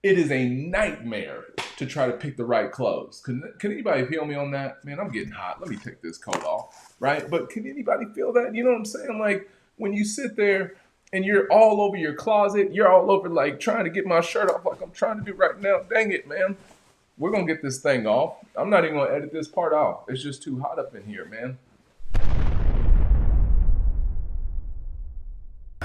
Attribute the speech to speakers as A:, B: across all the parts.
A: It is a nightmare to try to pick the right clothes. Can anybody feel me on that? Man, I'm getting hot. Let me take this coat off, right? But can anybody feel that? You know what I'm saying? Like when you sit there and you're all over your closet, you're all over like trying to get my shirt off like I'm trying to do right now. Dang it, man. We're gonna get this thing off. I'm not even gonna edit this part off. It's just too hot up in here, man.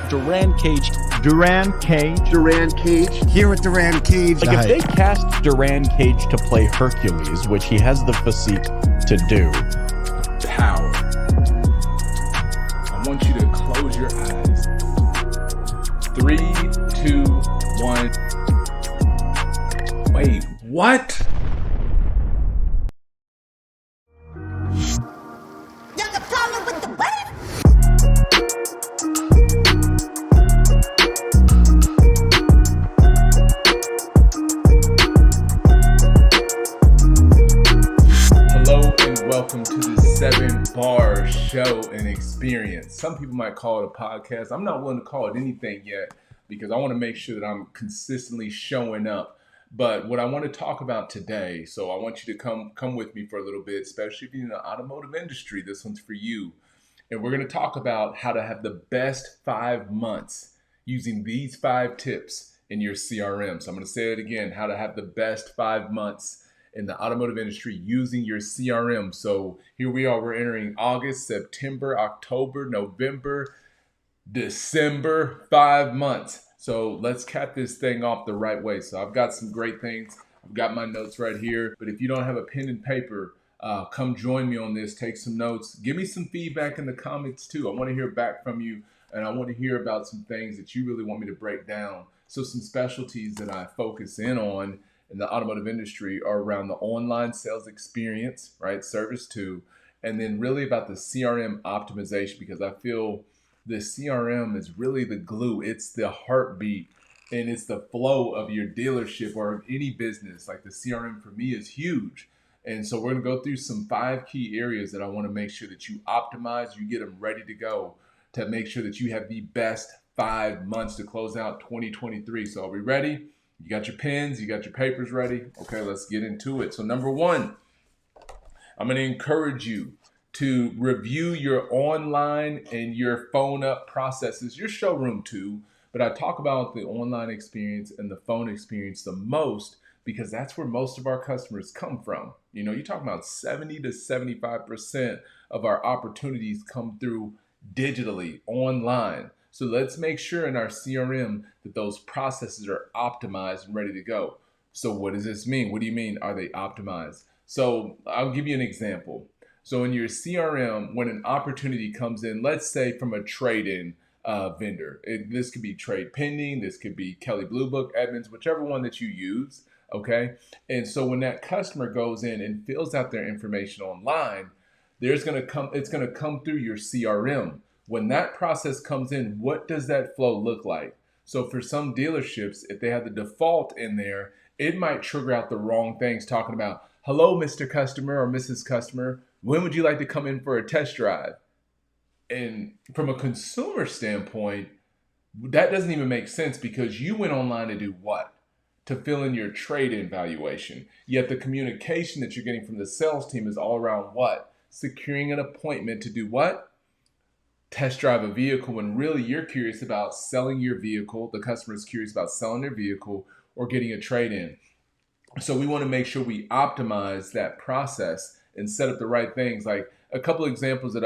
B: Durran Cage.
C: Durran Cage.
D: Here with Durran Cage.
B: Like if they cast Durran Cage to play Hercules, which he has the physique to do.
A: Power. I want you to close your eyes. 3, 2, 1. Wait, what?
E: You got a problem with the what?
A: Hello and welcome to the 7-Bar Show and Experience. Some people might call it a podcast. I'm not willing to call it anything yet because I want to make sure that I'm consistently showing up. But what I want to talk about today, so I want you to come with me for a little bit, especially if you're in the automotive industry. This one's for you. And we're going to talk about how to have the best 5 months using these 5 tips in your CRM. So I'm going to say it again, how to have the best 5 months in the automotive industry using your CRM. So here we are, we're entering August, September, October, November, December, 5 months. So let's cap this thing off the right way. So I've got some great things. I've got my notes right here. But if you don't have a pen and paper, come join me on this. Take some notes. Give me some feedback in the comments too. I want to hear back from you. And I want to hear about some things that you really want me to break down. So some specialties that I focus in on in the automotive industry are around the online sales experience, right? Service 2. And then really about the CRM optimization, because I feel the CRM is really the glue. It's the heartbeat and it's the flow of your dealership or of any business. Like the CRM for me is huge. And so we're going to go through some 5 key areas that I want to make sure that you optimize, you get them ready to go to make sure that you have the best 5 months to close out 2023. So are we ready? You got your pens, you got your papers ready? Okay, let's get into it. So number 1, I'm going to encourage you to review your online and your phone up processes, your showroom too. But I talk about the online experience and the phone experience the most because that's where most of our customers come from. You know, you're talking about 70 to 75% of our opportunities come through digitally, online. So let's make sure in our CRM that those processes are optimized and ready to go. So what does this mean? What do you mean, are they optimized? So I'll give you an example. So in your CRM, when an opportunity comes in, let's say from a trade-in vendor, this could be Trade Pending, this could be Kelley Blue Book, Edmunds, whichever one that you use, okay? And so when that customer goes in and fills out their information online, it's gonna come through your CRM. When that process comes in, what does that flow look like? So for some dealerships, if they have the default in there, it might trigger out the wrong things talking about, hello, Mr. Customer or Mrs. Customer, when would you like to come in for a test drive? And from a consumer standpoint, that doesn't even make sense because you went online to do what? To fill in your trade-in valuation. Yet the communication that you're getting from the sales team is all around what? Securing an appointment to do what? Test drive a vehicle when really you're curious about selling your vehicle. The customer is curious about selling their vehicle or getting a trade-in. So we want to make sure we optimize that process and set up the right things. Like a couple of examples that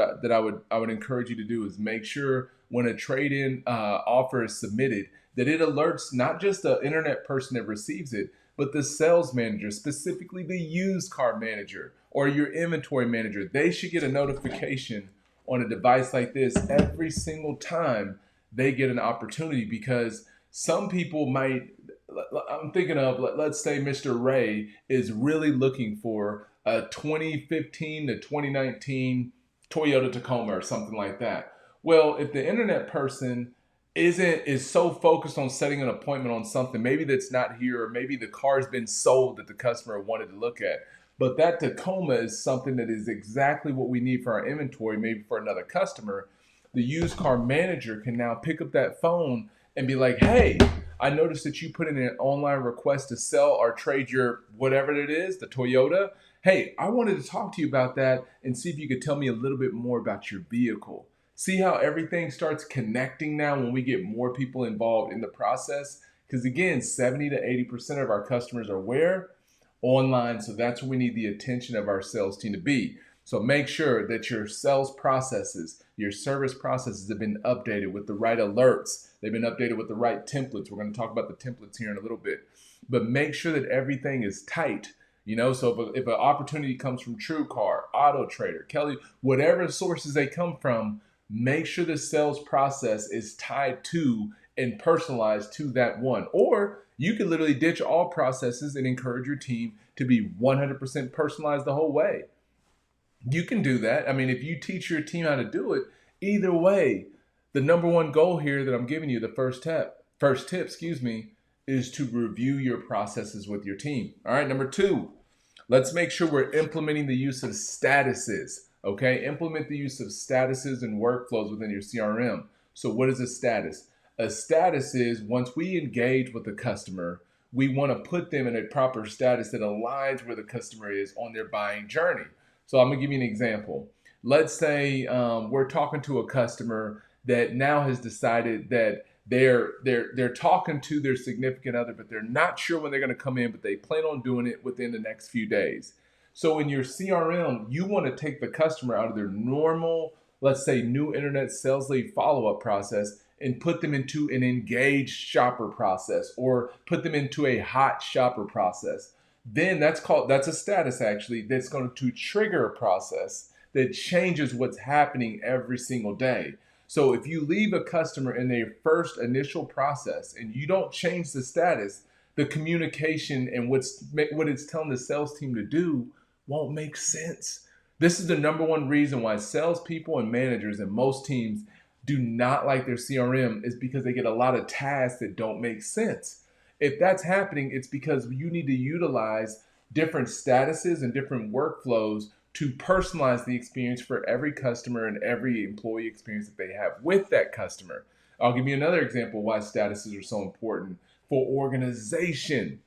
A: I would encourage you to do is make sure when a trade-in offer is submitted that it alerts not just the internet person that receives it, but the sales manager, specifically the used car manager or your inventory manager. They should get a notification on a device like this every single time they get an opportunity, because some people might, I'm thinking of, let's say Mr. Ray is really looking for a 2015 to 2019 Toyota Tacoma or something like that. Well, if the internet person is so focused on setting an appointment on something, maybe that's not here, or maybe the car's been sold that the customer wanted to look at. But that Tacoma is something that is exactly what we need for our inventory, maybe for another customer. The used car manager can now pick up that phone and be like, hey, I noticed that you put in an online request to sell or trade your whatever it is, the Toyota. Hey, I wanted to talk to you about that and see if you could tell me a little bit more about your vehicle. See how everything starts connecting now when we get more people involved in the process? Because again, 70 to 80% of our customers are where? Online. So that's where we need the attention of our sales team to be. So make sure that your sales processes, your service processes have been updated with the right alerts. They've been updated with the right templates. We're going to talk about the templates here in a little bit. But make sure that everything is tight. So if an opportunity comes from TrueCar, Auto Trader, Kelly, whatever sources they come from, make sure the sales process is tied to and personalized to that one. Or you can literally ditch all processes and encourage your team to be 100% personalized the whole way. You can do that. I mean, if you teach your team how to do it, either way, the number one goal here that I'm giving you, the first tip, is to review your processes with your team. All right, number 2, let's make sure we're implementing the use of statuses. Okay, implement the use of statuses and workflows within your CRM. So what is a status? A status is once we engage with the customer, we want to put them in a proper status that aligns where the customer is on their buying journey. So I'm gonna give you an example. Let's say we're talking to a customer that now has decided that they're talking to their significant other, but they're not sure when they're going to come in, but they plan on doing it within the next few days. So in your CRM, you want to take the customer out of their normal, let's say, new internet sales lead follow-up process and put them into an engaged shopper process or put them into a hot shopper process. Then that's a status actually that's going to trigger a process that changes what's happening every single day. So if you leave a customer in their first initial process and you don't change the status, the communication and what it's telling the sales team to do won't make sense. This is the number one reason why salespeople and managers and most teams do not like their CRM is because they get a lot of tasks that don't make sense. If that's happening, it's because you need to utilize different statuses and different workflows to personalize the experience for every customer and every employee experience that they have with that customer. I'll give you another example why statuses are so important for organization.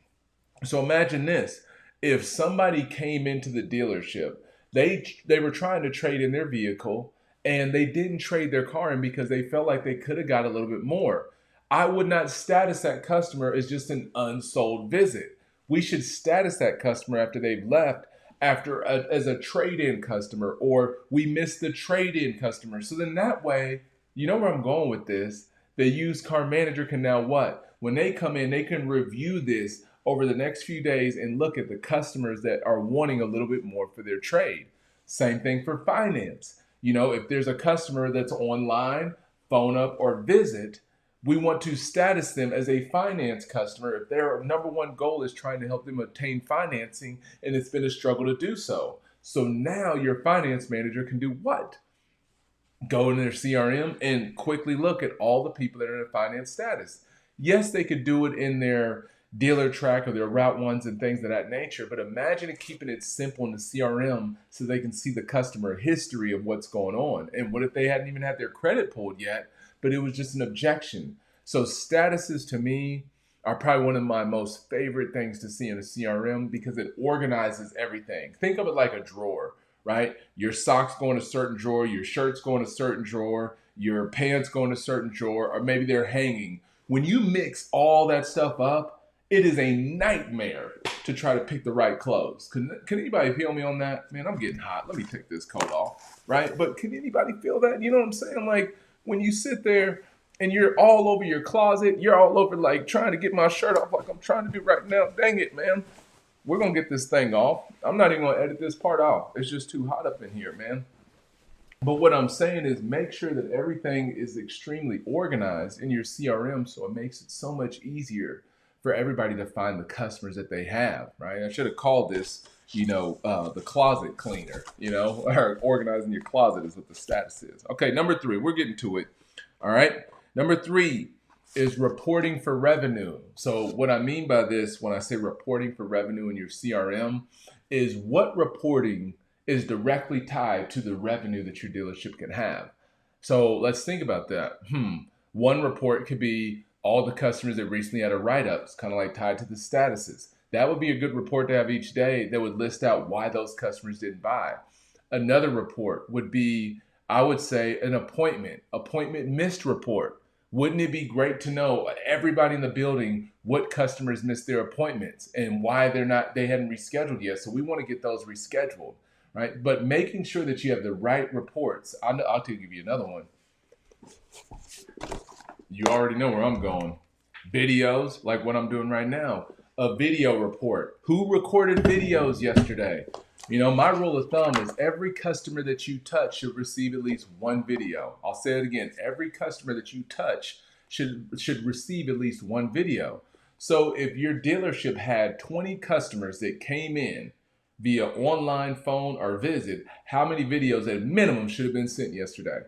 A: So imagine this. If somebody came into the dealership, they were trying to trade in their vehicle and they didn't trade their car in because they felt like they could have got a little bit more. I would not status that customer as just an unsold visit. We should status that customer after they've left as a trade-in customer, or we missed the trade-in customer. So then that way, you know where I'm going with this, the used car manager can now what? When they come in, they can review this over the next few days and look at the customers that are wanting a little bit more for their trade. Same thing for finance. If there's a customer that's online, phone up, or visit, we want to status them as a finance customer if their number one goal is trying to help them obtain financing and it's been a struggle to do so. So now your finance manager can do what? Go in their CRM and quickly look at all the people that are in a finance status. Yes, they could do it in their dealer track or their route ones and things of that nature, but imagine keeping it simple in the CRM so they can see the customer history of what's going on. And what if they hadn't even had their credit pulled yet, but it was just an objection? So statuses to me are probably one of my most favorite things to see in a CRM because it organizes everything. Think of it like a drawer, right? Your socks go in a certain drawer, your shirts go in a certain drawer, your pants go in a certain drawer, or maybe they're hanging. When you mix all that stuff up, it is a nightmare to try to pick the right clothes. Can anybody feel me on that? Man, I'm getting hot. Let me take this coat off, right? But can anybody feel that? You know what I'm saying? Like when you sit there and you're all over your closet, you're all over like trying to get my shirt off like I'm trying to do right now. Dang it, man. We're going to get this thing off. I'm not even going to edit this part off. It's just too hot up in here, man. But what I'm saying is make sure that everything is extremely organized in your CRM so it makes it so much easier for everybody to find the customers that they have, right? I should have called this, the closet cleaner, or organizing your closet is what the status is. Okay, number 3, we're getting to it. All right. Number 3 is reporting for revenue. So what I mean by this when I say reporting for revenue in your CRM is what reporting is directly tied to the revenue that your dealership can have. So let's think about that. One report could be all the customers that recently had a write-up, kind of like tied to the statuses. That would be a good report to have each day that would list out why those customers didn't buy. Another report would be, I would say, an appointment missed report. Wouldn't it be great to know everybody in the building what customers missed their appointments and why they hadn't rescheduled yet? So we want to get those rescheduled, right? But making sure that you have the right reports. I'll give you another one. You already know where I'm going. Videos, like what I'm doing right now. A video report. Who recorded videos yesterday? You know, my rule of thumb is every customer that you touch should receive at least one video. I'll say it again. Every customer that you touch should receive at least one video. So if your dealership had 20 customers that came in via online, phone, or visit, how many videos at minimum should have been sent yesterday?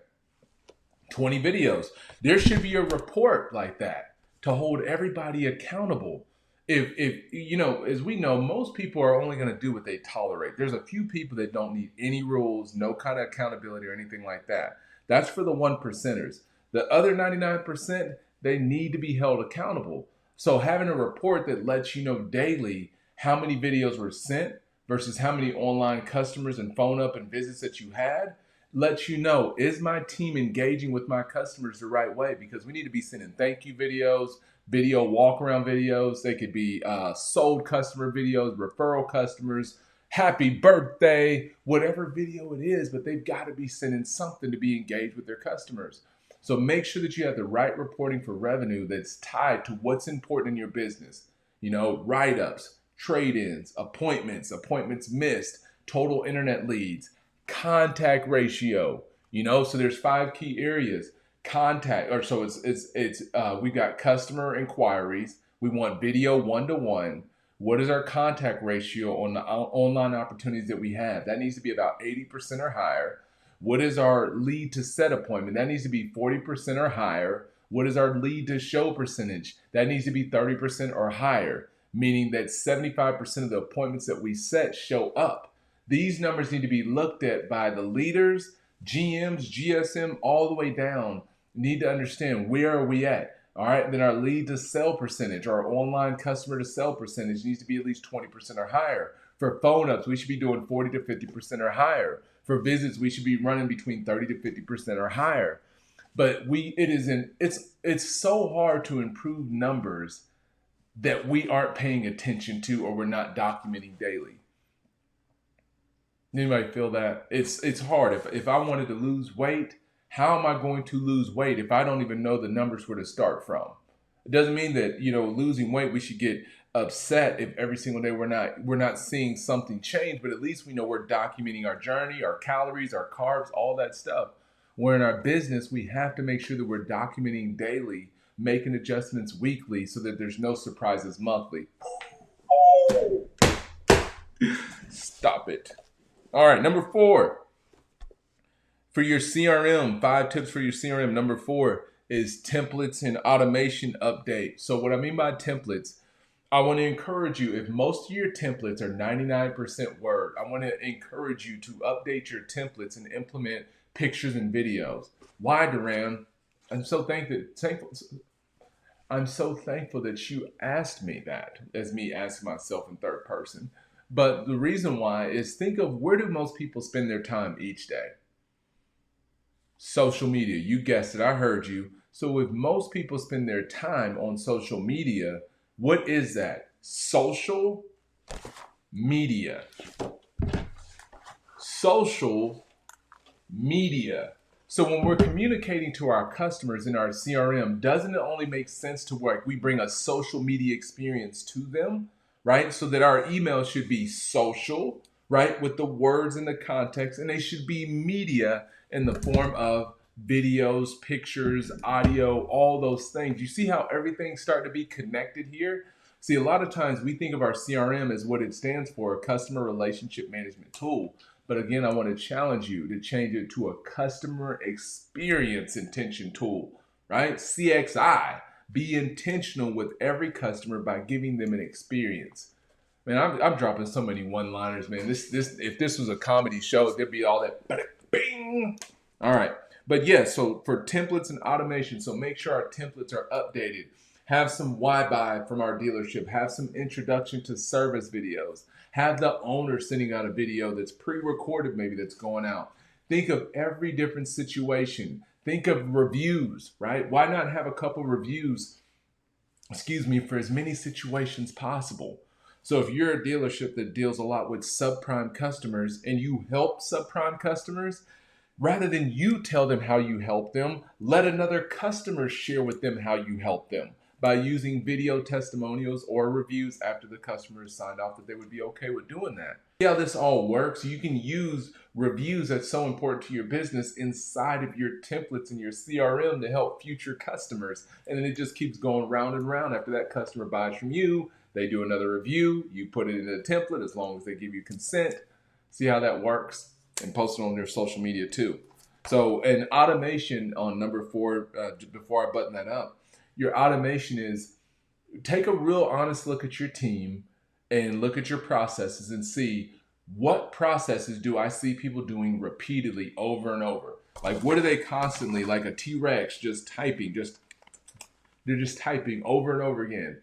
A: 20 videos. There should be a report like that to hold everybody accountable. If you know, as we know, most people are only going to do what they tolerate. There's a few people that don't need any rules, no kind of accountability or anything like that. That's for the 1%ers. The other 99%, they need to be held accountable. So having a report that lets you know daily how many videos were sent versus how many online customers and phone up and visits that you had lets you know, is my team engaging with my customers the right way? Because we need to be sending thank you videos, video walk around videos. They could be sold customer videos, referral customers, happy birthday, whatever video it is, but they've got to be sending something to be engaged with their customers. So make sure that you have the right reporting for revenue that's tied to what's important in your business. You know, write-ups, trade-ins, appointments missed, total internet leads, contact ratio. You know, so there's 5 key areas. We got customer inquiries. We want video 1-to-1. What is our contact ratio on the online opportunities that we have? That needs to be about 80% or higher. What is our lead to set appointment? That needs to be 40% or higher. What is our lead to show percentage? That needs to be 30% or higher, meaning that 75% of the appointments that we set show up. These numbers need to be looked at by the leaders, GMs, GSM, all the way down. Need to understand, where are we at? All right, then our lead to sell percentage, our online customer to sell percentage needs to be at least 20% or higher. For phone ups, we should be doing 40 to 50% or higher. For visits, we should be running between 30 to 50% or higher. But it's so hard to improve numbers that we aren't paying attention to or we're not documenting daily. Anybody feel that? It's hard. If I wanted to lose weight, how am I going to lose weight if I don't even know the numbers where to start from? It doesn't mean that, you know, losing weight, we should get upset if every single day we're not seeing something change, but at least we know we're documenting our journey, our calories, our carbs, all that stuff. Where in our business, we have to make sure that we're documenting daily, making adjustments weekly so that there's no surprises monthly. Stop it. All right, number 4. For your CRM, 5 tips for your CRM. Number 4 is templates and automation update. So what I mean by templates, I want to encourage you, if most of your templates are 99% Word, I want to encourage you to update your templates and implement pictures and videos. Why, Durran? I'm so thankful that you asked me that, as me asking myself in third person. But the reason why is, think of, where do most people spend their time each day? Social media. You guessed it. I heard you. So if most people spend their time on social media, what is that? Social media. Social media. So when we're communicating to our customers in our CRM, doesn't it only make sense to work? We bring a social media experience to them, right? So that our email should be social, right? With the words and the context, and they should be media in the form of videos, pictures, audio, all those things. You see how everything's starting to be connected here? See, a lot of times we think of our CRM as what it stands for, a customer relationship management tool. But again, I want to challenge you to change it to a customer experience intention tool, right? CXI. Be intentional with every customer by giving them an experience. Man, I'm dropping so many one-liners, man. This if this was a comedy show, there'd be all that bing. All right. But yeah, so for templates and automation, so make sure our templates are updated. Have some why-buy from our dealership. Have some introduction to service videos. Have the owner sending out a video that's pre-recorded, maybe that's going out. Think of every different situation. Think of reviews, right? Why not have a couple reviews, for as many situations possible? So if you're a dealership that deals a lot with subprime customers and you help subprime customers, rather than you tell them how you help them, let another customer share with them how you help them by using video testimonials or reviews after the customer has signed off that they would be okay with doing that. See how this all works? You can use reviews that's so important to your business inside of your templates in your CRM to help future customers. And then it just keeps going round and round. After that customer buys from you, they do another review, you put it in a template as long as they give you consent. See how that works? And post it on their social media too. So an automation on number 4, before I button that up, your automation is take a real honest look at your team and look at your processes and see what processes do I see people doing repeatedly over and over. Like what are they constantly, like a T-Rex, just typing, they're just typing over and over again.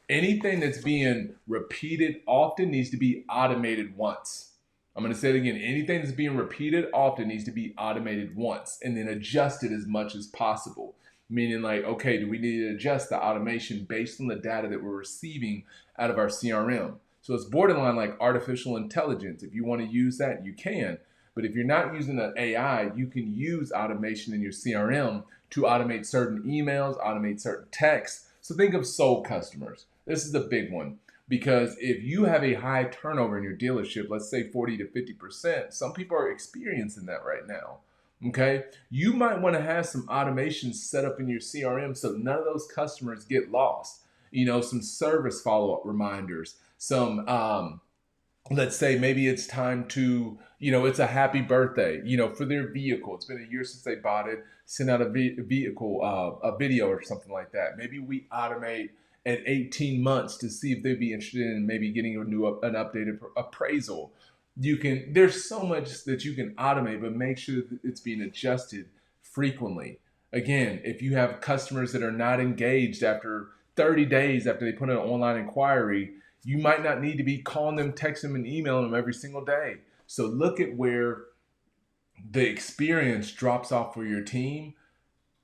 A: Anything that's being repeated often needs to be automated once. I'm going to say it again. Anything that's being repeated often needs to be automated once and then adjusted as much as possible. Meaning like, okay, do we need to adjust the automation based on the data that we're receiving out of our CRM? So it's borderline like artificial intelligence. If you want to use that, you can. But if you're not using an AI, you can use automation in your CRM to automate certain emails, automate certain texts. So think of sold customers. This is a big one. Because if you have a high turnover in your dealership, let's say 40 to 50%, some people are experiencing that right now, okay? You might want to have some automation set up in your CRM so none of those customers get lost. You know, some service follow-up reminders, some, let's say maybe it's time to, it's a happy birthday, for their vehicle. It's been a year since they bought it. Send out a vehicle, a video or something like that. Maybe we automate at 18 months to see if they'd be interested in maybe getting an updated appraisal. There's so much that you can automate, but make sure that it's being adjusted frequently. Again, if you have customers that are not engaged after 30 days after they put in an online inquiry, you might not need to be calling them, texting them, and emailing them every single day. So look at where the experience drops off for your team,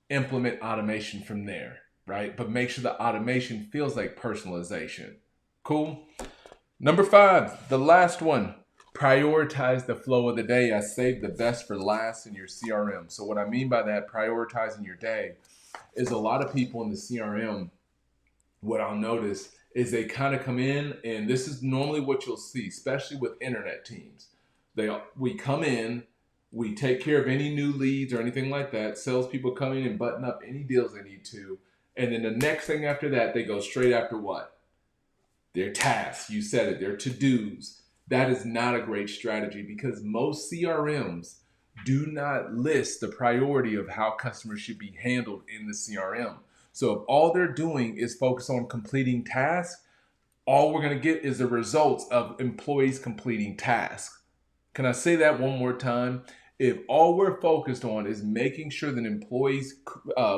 A: implement automation from there. Right? But make sure the automation feels like personalization. Cool? Number 5, the last one, prioritize the flow of the day. I saved the best for last in your CRM. So what I mean by that, prioritizing your day, is a lot of people in the CRM, what I'll notice is they kind of come in, and this is normally what you'll see, especially with internet teams. We come in, we take care of any new leads or anything like that. Salespeople come in and button up any deals they need to. And then the next thing after that, they go straight after what? Their tasks. You said it, their to-dos. That is not a great strategy because most CRMs do not list the priority of how customers should be handled in the CRM. So if all they're doing is focus on completing tasks, all we're going to get is the results of employees completing tasks. Can I say that one more time? If all we're focused on is making sure that employees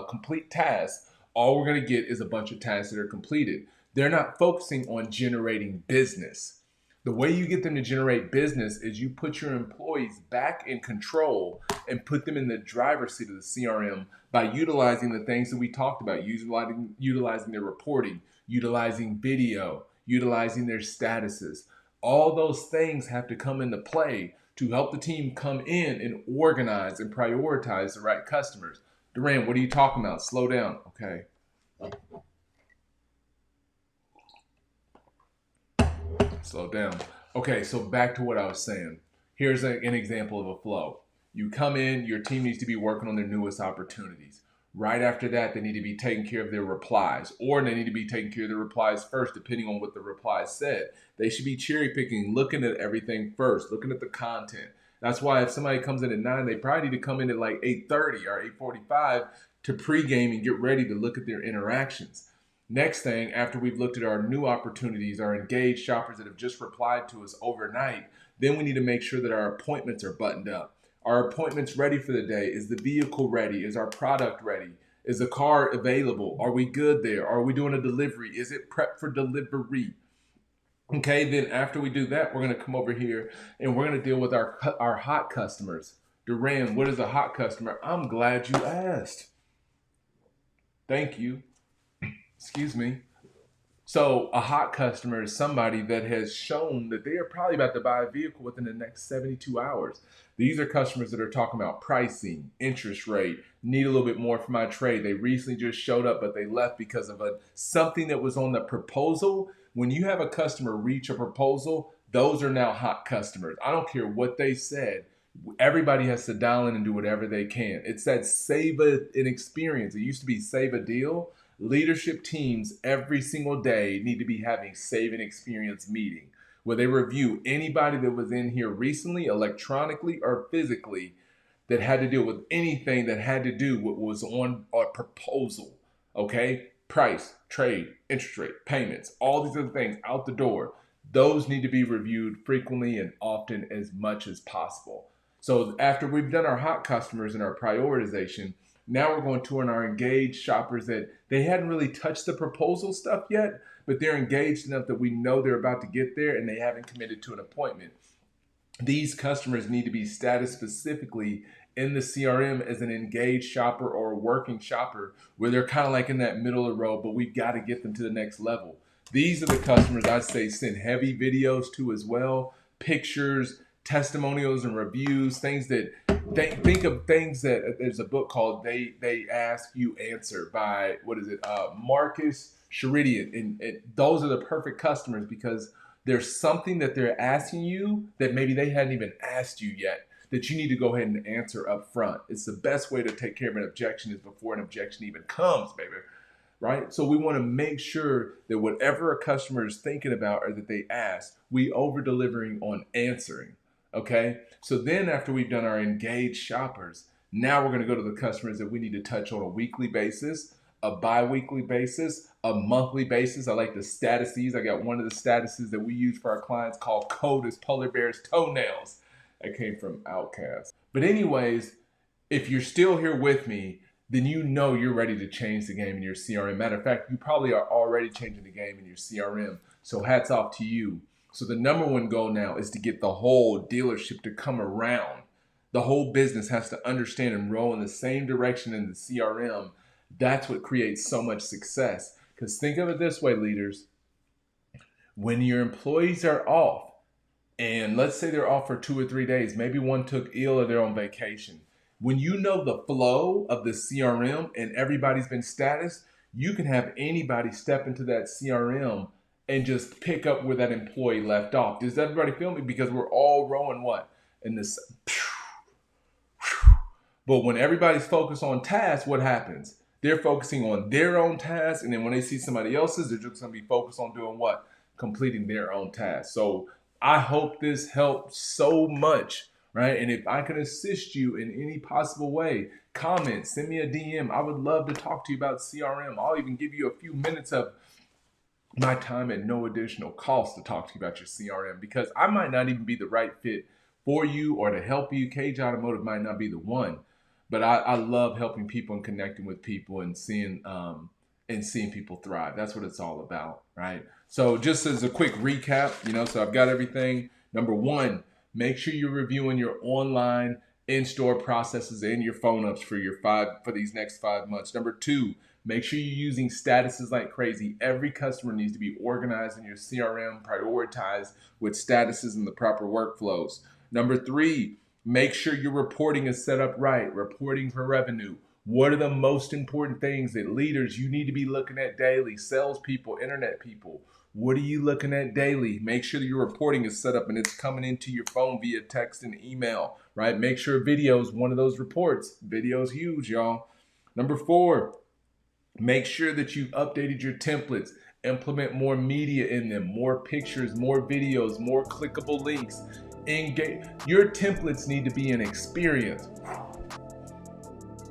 A: complete tasks, all we're going to get is a bunch of tasks that are completed. They're not focusing on generating business. The way you get them to generate business is you put your employees back in control and put them in the driver's seat of the CRM by utilizing the things that we talked about, utilizing their reporting, utilizing video, utilizing their statuses. All those things have to come into play to help the team come in and organize and prioritize the right customers. Durran, what are you talking about? Slow down. Okay. Slow down. Okay, so back to what I was saying. Here's an example of a flow. You come in, your team needs to be working on their newest opportunities. Right after that, they need to be taking care of their replies, or they need to be taking care of their replies first, depending on what the reply said. They should be cherry picking, looking at everything first, looking at the content. That's why if somebody comes in at 9, they probably need to come in at like 8:30 or 8:45 to pregame and get ready to look at their interactions. Next thing, after we've looked at our new opportunities, our engaged shoppers that have just replied to us overnight, then we need to make sure that our appointments are buttoned up. Are appointments ready for the day? Is the vehicle ready? Is our product ready? Is the car available? Are we good there? Are we doing a delivery? Is it prepped for delivery? Okay, then after we do that, we're going to come over here and we're going to deal with our hot customers. Durran, what is a hot customer? I'm glad you asked. Thank you. Excuse me. So a hot customer is somebody that has shown that they are probably about to buy a vehicle within the next 72 hours. These are customers that are talking about pricing, interest rate, need a little bit more for my trade. They recently just showed up, but they left because of something that was on the proposal. When you have a customer reach a proposal, those are now hot customers. I don't care what they said. Everybody has to dial in and do whatever they can. It's that save an experience. It used to be save a deal. Leadership teams every single day need to be having save an experience meeting where they review anybody that was in here recently, electronically or physically, that had to deal with anything that had to do with what was on a proposal. Okay? Price, trade, interest rate, payments, all these other things out the door. Those need to be reviewed frequently and often as much as possible. So after we've done our hot customers and our prioritization, now we're going to turn our engaged shoppers that they hadn't really touched the proposal stuff yet, but they're engaged enough that we know they're about to get there and they haven't committed to an appointment. These customers need to be status specifically in the CRM as an engaged shopper or a working shopper where they're kind of like in that middle of the road, but we've got to get them to the next level. These are the customers I'd say send heavy videos to as well, pictures, testimonials and reviews, things that think of things that there's a book called They Ask You Answer by Marcus Sheridan, and those are the perfect customers because there's something that they're asking you that maybe they hadn't even asked you yet that you need to go ahead and answer up front. It's the best way to take care of an objection is before an objection even comes, baby. Right? So we want to make sure that whatever a customer is thinking about or that they ask, we over-delivering on answering. Okay? So then after we've done our engaged shoppers, now we're going to go to the customers that we need to touch on a weekly basis, a bi-weekly basis, a monthly basis. I like the statuses. I got one of the statuses that we use for our clients called Cold as Polar Bear's Toenails. That came from Outcast. But anyways, if you're still here with me, then you know you're ready to change the game in your CRM. Matter of fact, you probably are already changing the game in your CRM. So hats off to you. So the number one goal now is to get the whole dealership to come around. The whole business has to understand and roll in the same direction in the CRM. That's what creates so much success. Because think of it this way, leaders. When your employees are off, and let's say they're off for 2 or 3 days, maybe one took ill or they're on vacation. When you know the flow of the CRM and everybody's been status, you can have anybody step into that CRM and just pick up where that employee left off. Does everybody feel me? Because we're all rowing what? In this. But when everybody's focused on tasks, what happens? They're focusing on their own tasks, and then when they see somebody else's, they're just going to be focused on doing what? Completing their own tasks. So I hope this helped so much, right? And if I can assist you in any possible way, comment, send me a DM. I would love to talk to you about CRM. I'll even give you a few minutes of my time at no additional cost to talk to you about your CRM because I might not even be the right fit for you or to help you. Cage Automotive might not be the one, but I love helping people and connecting with people and seeing people thrive. That's what it's all about, right? So just as a quick recap, so I've got everything. Number one, make sure you're reviewing your online in-store processes and your phone ups for these next 5 months. Number two, make sure you're using statuses like crazy. Every customer needs to be organized in your CRM, prioritized with statuses and the proper workflows. Number three, make sure your reporting is set up right. Reporting for revenue. What are the most important things that leaders you need to be looking at daily? Salespeople, internet people. What are you looking at daily? Make sure that your reporting is set up and it's coming into your phone via text and email, right? Make sure video is one of those reports. Video is huge, y'all. Number four, make sure that you've updated your templates. Implement more media in them, more pictures, more videos, more clickable links. Engage. Your templates need to be an experience.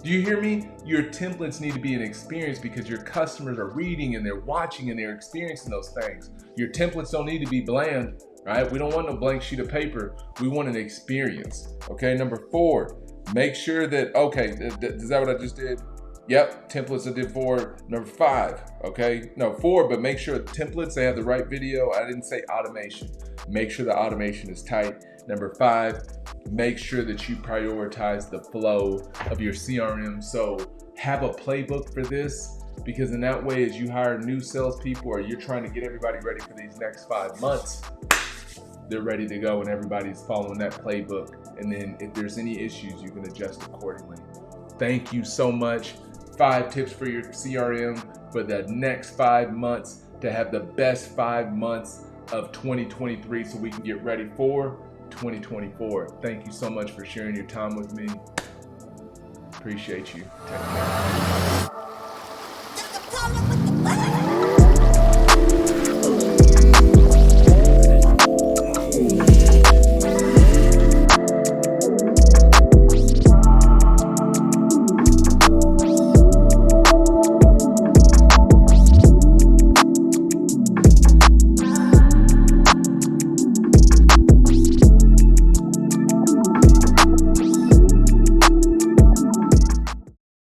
A: Do you hear me? Your templates need to be an experience because your customers are reading and they're watching and they're experiencing those things. Your templates don't need to be bland, right? We don't want no blank sheet of paper. We want an experience. Okay, number four, make sure that, is that what I just did? Yep, templates I did 4. Number 5, okay? No, 4, but make sure templates, they have the right video. I didn't say automation. Make sure the automation is tight. Number 5, make sure that you prioritize the flow of your CRM. So have a playbook for this, because in that way, as you hire new salespeople or you're trying to get everybody ready for these next 5 months, they're ready to go and everybody's following that playbook. And then if there's any issues, you can adjust accordingly. Thank you so much. 5 tips for your CRM for the next 5 months to have the best 5 months of 2023 so we can get ready for 2024. Thank you so much for sharing your time with me. Appreciate you. Take care.